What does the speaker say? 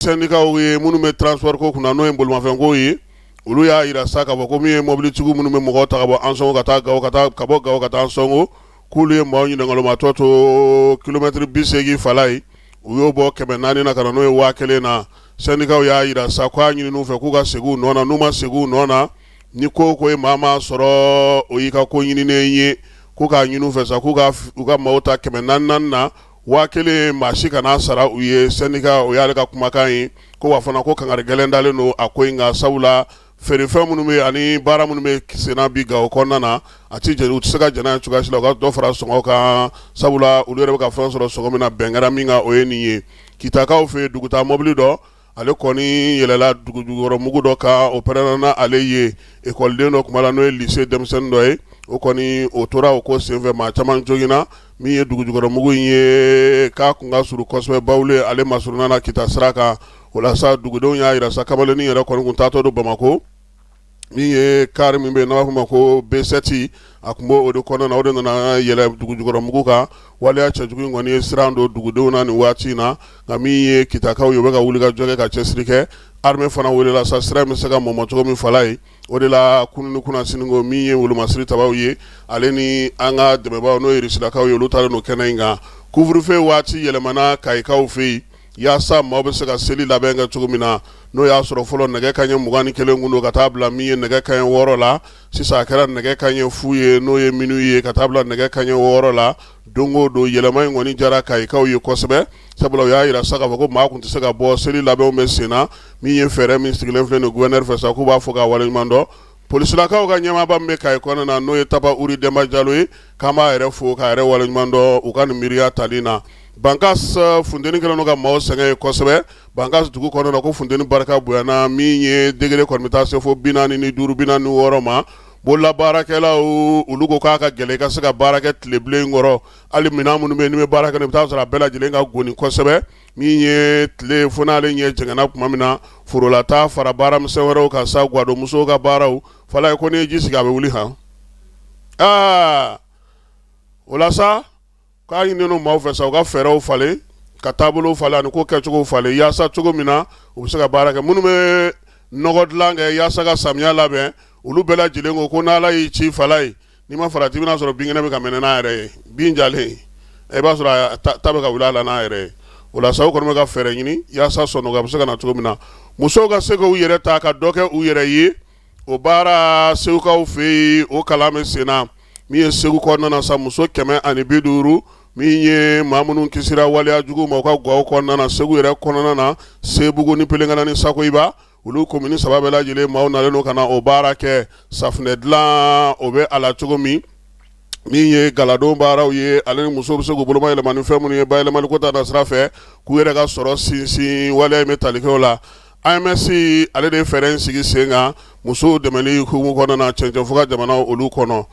syndicat ye minnu bɛ transport ko kunna n'o ye bolimafɛnko ye olu y'a yira sa k'a fɔ ko min ye mobilitigiw minnu bɛ mɔgɔw ta ka bɔ Ansongo ka taa Gawo ka bɔ Gawo ka taa Ansongo k'olu ye maaw ɲininkalomatɔ to kilomɛtiri 80 fala ye u y'o bɔ 400 na ka na n'o ye 1000 na syndicat y'a yira sa k'a ɲini u fɛ k'u ka segin u nɔ na n'u ma segin u nɔ na ni ko ko ye maa ma sɔrɔ o y'i ka ko ɲininen ye k'u k'a ɲini u fɛ sa k'u ka maaw ta 400 na 1000 maa si kana sara u ye syndicat o y'ale ka kumakan ye ko wa fana ko kangari gɛlɛn dalen don a ko in nka sabula feerefɛn minnu bɛ ani baara minnu bɛ senna bi Gawo kɔnɔna na a ti jɛn u tɛ se ka jɛn n'a ye cogoya si la u ka dɔ fara sɔngɔ kan sabula olu yɛrɛ bɛ ka fɛn sɔrɔ sɔngɔ min na bɛn kɛra min kan o ye nin ye Kitakaw fɛ dugutaa mobili dɔ ale kɔni yɛlɛla dugujukɔrɔmugu dɔ kan o pɛrɛnna ale ye ekɔliden dɔ kuma la n'o ye lycée denmisɛnnin dɔ ye o kɔni o tora o ko senfɛ maa caman joginna min ye dugujukɔrɔmugu in ye k'a kun ka surun kosɛbɛ bawule ale masurunna Kita sira kan o la sa dugudenw y'a yira sa kamalennin yɛrɛ kɔni kun taatɔ don Bamako min ye kari min bɛ yen n'a b'a fɔ ma ko B7 a kun b'o de kɔnɔna na o de nana yɛlɛ dugujukɔrɔmugu kan waleya cɛjugu in kɔni ye siran don dugudenw na nin waati in na nka min ye Kitakaw ye o bɛ ka wuli ka jɔ kɛ ka cɛsiri kɛ armée fana welela sa sira in bɛ se ka mɔmɔ cogo min fala ye o de la kunun ni kunna siniko min ye wolomasiri tabaw ye ale ni an ka dɛmɛbaaw n'o ye Risilakaw ye olu taalen don kɛnɛ in kan couvre-feu waati yɛlɛmana Kayikaw fɛ yen yaasa maaw bɛ se ka seli labɛn kɛ cogo min na n'o y'a sɔrɔ fɔlɔ nɛgɛ kanɲɛ 21 kun don ka taa bila min ye nɛgɛ kanɲɛ 6 la sisan a kɛra nɛgɛ kanɲɛ 10 ye n'o ye minuit ye ka taa bila nɛgɛ kanɲɛ 6 la don o don yɛlɛma in kɔni diyara Kayikaw ye kosɛbɛ sabula u y'a yira sa k'a fɔ ko maa kun tɛ se ka bɔ seli labɛnw bɛ sen na min ye fɛɛrɛ min sigilen filɛ nin gouverneur fɛ sa k'u b'a fɔ k'a waleɲuman dɔn polisilakaw ka ɲɛmaaba min bɛ Kayi kɔnɔna na n'o ye Taba Uri Demba Jalo ye k'an b'a yɛrɛ fo k'a yɛrɛ waleɲuman dɔn u ka nin miiriya tali na Bankas funteni kɛlen don ka maaw sɛgɛn ye kosɛbɛ Bankas dugu kɔnɔna na ko funteni barika bonyana min ye degré kɔni bɛ taa se fo 45 46 ma bololabaarakɛlaw olu ko k'a ka gɛlɛn i ka se ka baara kɛ tilebilen kɔrɔ hali minɛn minnu bɛ yen n'i bɛ baara kɛ i bɛ taa sɔrɔ a bɛɛ lajɛlen ka goni kosɛbɛ min ye tile fo n'ale ɲɛ jɛngɛnna tuma min na forolata fara baaramisɛn wɛrɛw kan sa gwadɔmusow ka baaraw fala ye ko n'i ye ji sigi a bɛ wuli han o la sa k'a ɲininen maaw fɛ sa u ka fɛɛrɛw falen ka taabolow falen ani ko kɛcogow falen yaasa cogo min na u bɛ se ka baara kɛ minnu bɛ nɔgɔ dilan kɛ yaasa ka samiya labɛn olu bɛɛ lajɛlen ko n'Ala y'i ci fala ye n'i ma farati i bɛna sɔrɔ binkɛnɛ bɛ ka mɛnɛ n'a yɛrɛ ye bin jalen i b'a sɔrɔ a ta bɛ ka wuli a la n'a yɛrɛ ye o la sa u kɔni bɛ ka fɛɛrɛ ɲini yaasa sɔnnɔgɔ a bɛ se ka na cogo min na musow ka se k'u yɛrɛ ta ka dɔ kɛ u yɛrɛ ye o baara segukaw fɛ yen o kalan bɛ sen na min ye Segu kɔnɔna na sa muso 150 min ye maa minnu kisira waleya jugu ma u ka Gawo kɔnɔna na Segu yɛrɛ kɔnɔna na Sebugu ni Pelengana ni Sakoyiba olu commune 3 bɛɛ lajɛlen maaw nalen don ka na o baara kɛ safunɛ dilan o bɛ a la cogo min ye galadon baaraw ye ale ni musow bɛ se k'u boloma yɛlɛma ni fɛn minnu ye bayɛlɛmali ko ta na sira fɛ k'u yɛrɛ ka sɔrɔ sinsin waleya in bɛ tali kɛ o la AMS ale de ye fɛɛrɛ in sigi sen kan musow dɛmɛli hukumu kɔnɔna na cɛncɛn fo ka jamana olu kɔnɔ